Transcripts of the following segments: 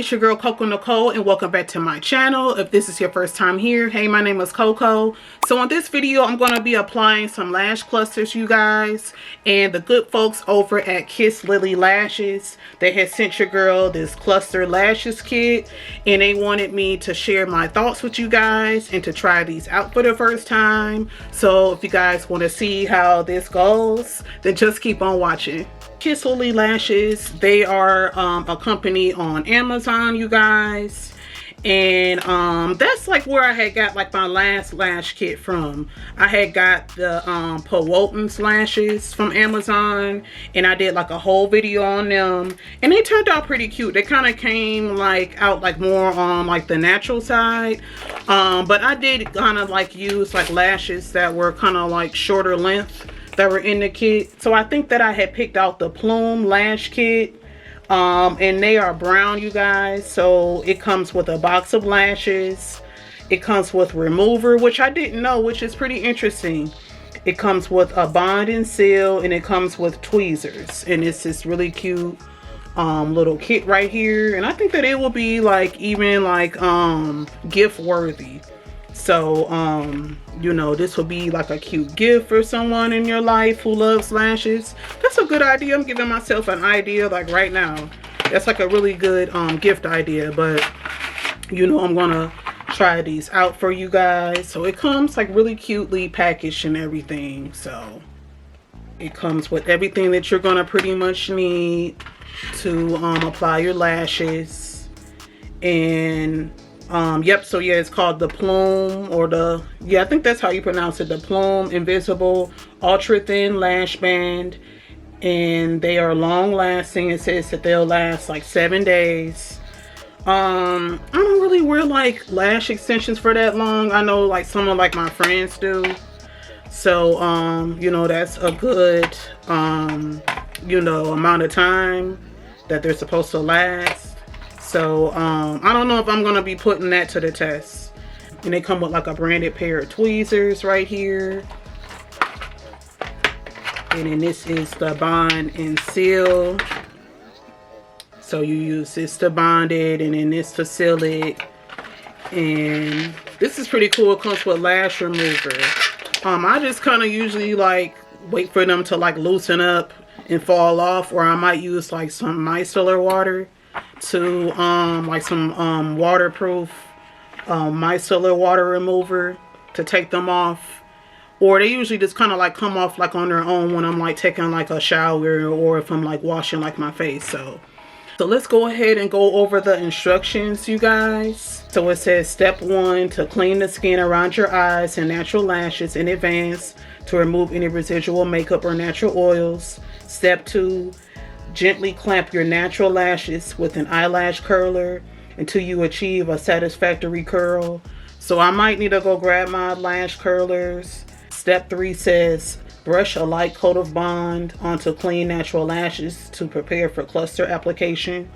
it's your girl Coco Nicole, and welcome back to my channel. If this is your first time here, hey, my name is Coco. So in this video, I'm going to be applying some lash clusters, you guys, and the good folks over at KISSLILY Lashes, they had sent your girl this cluster lashes kit, and they wanted me to share my thoughts with you guys and to try these out for the first time. So if you guys want to see how this goes, then just keep on watching. KISSLILY Lashes, they are a company on Amazon, you guys, and that's like where I had got like my last lash kit from. I had got the Powhatan lashes from Amazon, and I did like a whole video on them, and they turned out pretty cute. They kind of came like out like more on like the natural side, but I did kind of like use like lashes that were kind of like shorter length that were in the kit. So I think that I had picked out the Plume lash kit, and they are brown, you guys. So it comes with a box of lashes, it comes with remover, which I didn't know, which is pretty interesting. It comes with a bond and seal, and it comes with tweezers, and it's this really cute little kit right here, and I think that it will be like even like gift worthy. So you know, this will be like a cute gift for someone in your life who loves lashes. That's a good idea. I'm giving myself an idea like right now. That's like a really good gift idea. But you know, I'm gonna try these out for you guys. So it comes like really cutely packaged and everything. So it comes with everything that you're gonna pretty much need to apply your lashes. And yep, so yeah, it's called the Plume, or the, yeah, I think that's how you pronounce it, the Plume Invisible Ultra Thin Lash Band, and they are long lasting. It says that they'll last like 7 days. I don't really wear like lash extensions for that long. I know like some of like my friends do, so you know, that's a good you know, amount of time that they're supposed to last. So I don't know if I'm gonna be putting that to the test. And they come with like a branded pair of tweezers right here, and then this is the bond and seal. So you use this to bond it, and then this to seal it. And this is pretty cool. It comes with lash remover. I just kind of usually like wait for them to like loosen up and fall off, or I might use like some micellar water to like some waterproof micellar water remover to take them off. Or they usually just kind of like come off like on their own when I'm like taking like a shower, or if I'm like washing like my face. So let's go ahead and go over the instructions, you guys. So it says step 1, to clean the skin around your eyes and natural lashes in advance to remove any residual makeup or natural oils. Step 2, gently clamp your natural lashes with an eyelash curler until you achieve a satisfactory curl. So I might need to go grab my lash curlers. Step 3 says brush a light coat of bond onto clean natural lashes to prepare for cluster application.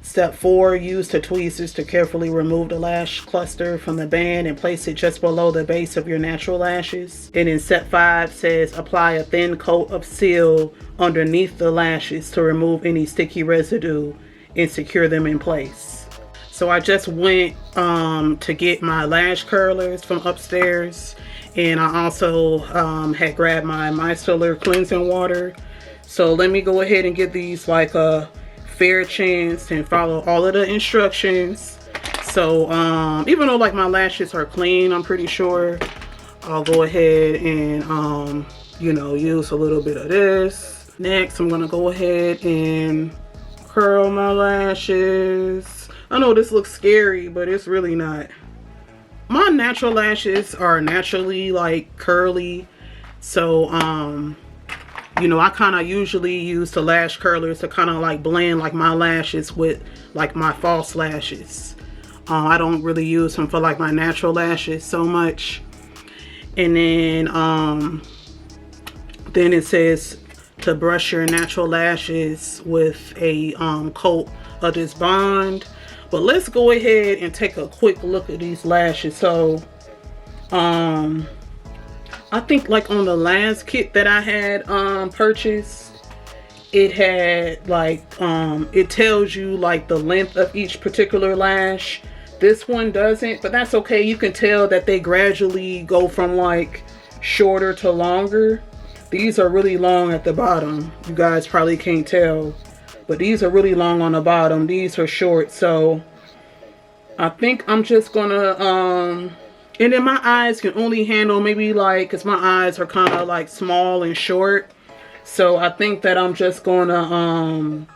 Step 4, use the tweezers to carefully remove the lash cluster from the band and place it just below the base of your natural lashes. And then step 5 says apply a thin coat of seal underneath the lashes to remove any sticky residue and secure them in place. So I just went to get my lash curlers from upstairs, and I also had grabbed my micellar cleansing water. So let me go ahead and give these like a fair chance and follow all of the instructions. So even though like my lashes are clean, I'm pretty sure I'll go ahead and you know, use a little bit of this. Next, I'm gonna go ahead and curl my lashes. I know this looks scary, but it's really not. My natural lashes are naturally like curly, so you know, I kind of usually use the lash curlers to kind of like blend like my lashes with like my false lashes. I don't really use them for like my natural lashes so much. And then it says to brush your natural lashes with a coat of this bond. But let's go ahead and take a quick look at these lashes. So I think like on the last kit that I had purchased, it had like, it tells you like the length of each particular lash. This one doesn't, but that's okay. You can tell that they gradually go from like shorter to longer. These are really long at the bottom. You guys probably can't tell, but these are really long on the bottom. These are short. So I think I'm just gonna, and then my eyes can only handle maybe like, cause my eyes are kind of like small and short. So I think that I'm just gonna,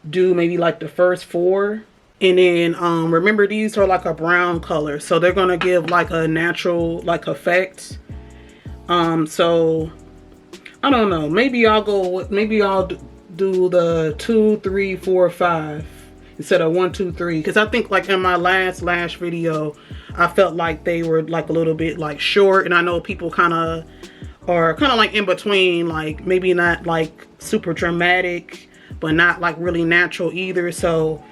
do maybe like the first 4. And then, remember these are like a brown color. So they're gonna give like a natural like effect. So I don't know, maybe I'll go with, maybe I'll do the 2, 3, 4, 5 instead of 1, 2, 3, because I think like in my last lash video I felt like they were like a little bit like short, and I know people kind of are kind of like in between, like maybe not like super dramatic but not like really natural either. So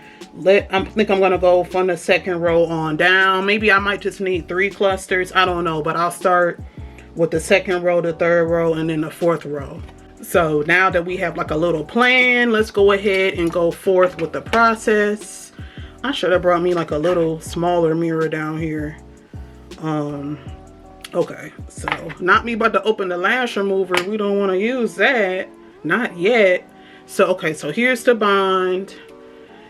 I think I'm gonna go from the second row on down. Maybe I might just need 3 clusters, I don't know, but I'll start with the second row, the third row, and then the 4th row. So now that we have like a little plan, let's go ahead and go forth with the process. I should have brought me like a little smaller mirror down here. Okay, so not me about to open the lash remover. We don't want to use that, not yet. So okay, so here's the bond.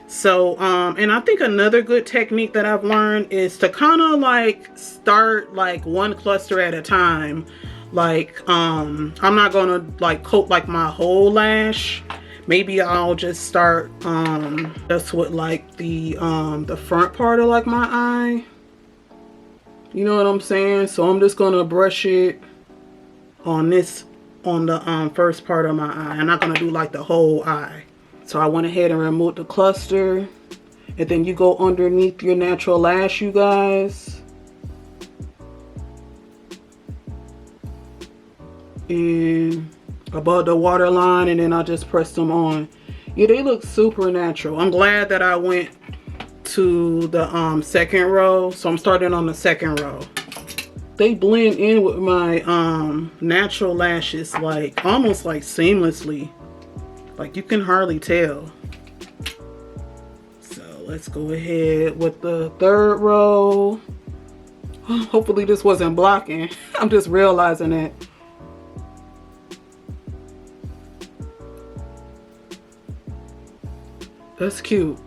So and I think another good technique that I've learned is to kind of like start like 1 cluster at a time. Like I'm not gonna like coat like my whole lash. Maybe I'll just start just with like the front part of like my eye. You know what I'm saying? So I'm just gonna brush it on this, on the first part of my eye. I'm not gonna do like the whole eye. So I went ahead and removed the cluster, and then you go underneath your natural lash, you guys, and above the waterline, and then I just press them on. Yeah, they look super natural. I'm glad that I went to the second row, so I'm starting on the second row. They blend in with my natural lashes like almost like seamlessly. Like you can hardly tell. So let's go ahead with the third row. Hopefully this wasn't blocking. I'm just realizing it. That's cute.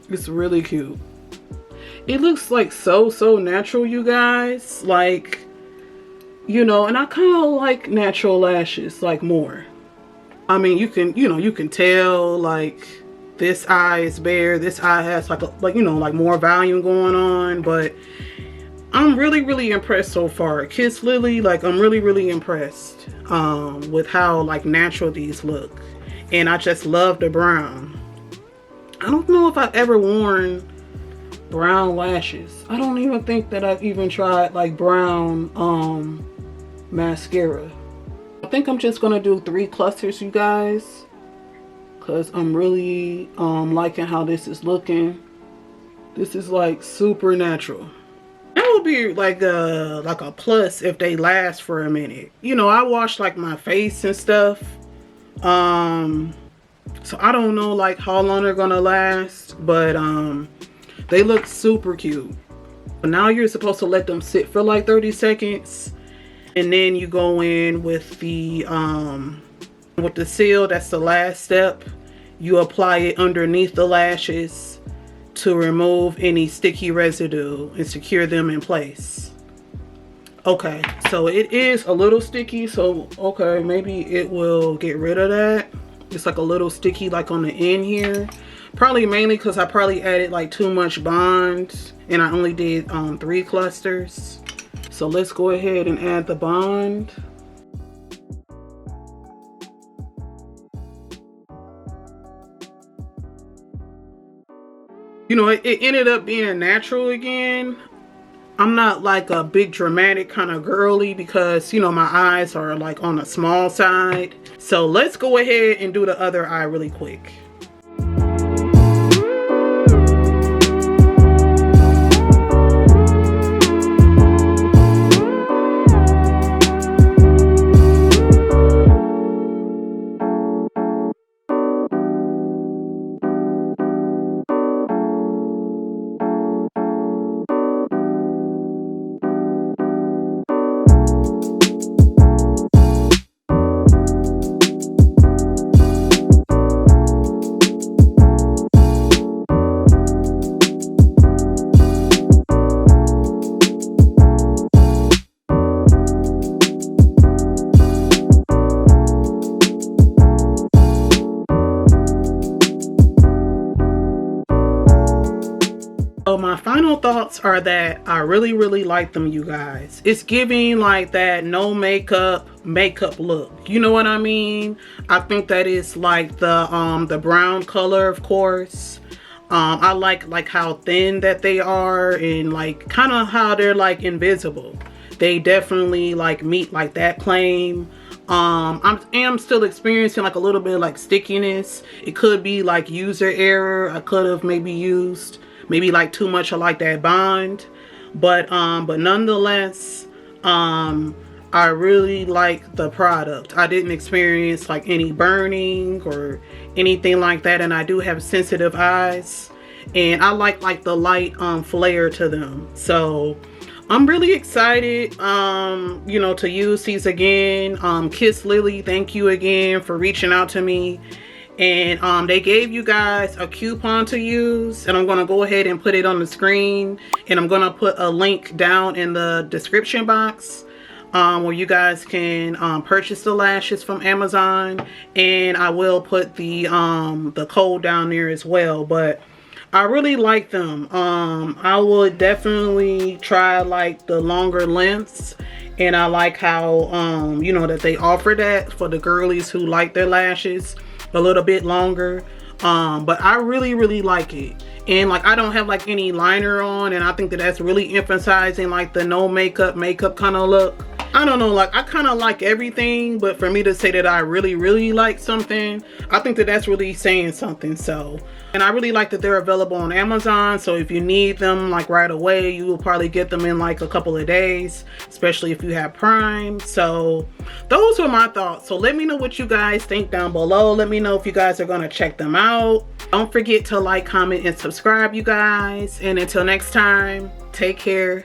It's really cute. It looks like so natural, you guys. Like, you know, and I kind of like natural lashes like more. I mean, you can, you know, you can tell like this eye is bare, this eye has like you know, like more volume going on, but I'm really impressed so far. KISSLILY, like I'm really impressed with how like natural these look. And I just love the brown. I don't know if I've ever worn brown lashes. I don't even think that I've even tried like brown mascara. I think I'm just gonna do 3 clusters, you guys, because I'm really liking how this is looking. This is like super natural. That would be like a plus if they last for a minute. You know, I wash like my face and stuff, so I don't know like how long they're gonna last, but they look super cute. But now you're supposed to let them sit for like 30 seconds. And then you go in with the seal. That's the last step. You apply it underneath the lashes to remove any sticky residue and secure them in place. Okay, so it is a little sticky, so okay, maybe it will get rid of that. It's like a little sticky like on the end here. Probably mainly because I probably added like too much bond and I only did 3 clusters. So let's go ahead and add the bond. You know, it ended up being natural again. I'm not like a big dramatic kind of girly because, you know, my eyes are like on the small side. So let's go ahead and do the other eye really quick. my final thoughts are that I really like them, you guys. It's giving like that no makeup look. You know what I mean? I think that is like the brown color, of course. I like how thin that they are, and like kind of how they're like invisible. They definitely like meet like that claim. I am still experiencing like a little bit of like stickiness. It could be like user error. I could have maybe used like too much of like that bond, but nonetheless, I really like the product. I didn't experience like any burning or anything like that, and I do have sensitive eyes, and I like the light flare to them. So I'm really excited, you know, to use these again. KISSLILY, thank you again for reaching out to me. And they gave you guys a coupon to use, and I'm going to go ahead and put it on the screen, and I'm going to put a link down in the description box where you guys can purchase the lashes from Amazon, and I will put the code down there as well. But I really like them. I would definitely try like the longer lengths, and I like how you know, that they offer that for the girlies who like their lashes a little bit longer. But I really like it, and like I don't have like any liner on, and I think that that's really emphasizing like the no makeup kind of look. I don't know, like I kind of like everything, but for me to say that I really like something, I think that that's really saying something. So, and I really like that they're available on Amazon. So if you need them like right away, you will probably get them in like a couple of days, especially if you have Prime. So those were my thoughts. So let me know what you guys think down below. Let me know if you guys are going to check them out. Don't forget to like, comment, and subscribe, you guys. And until next time, take care.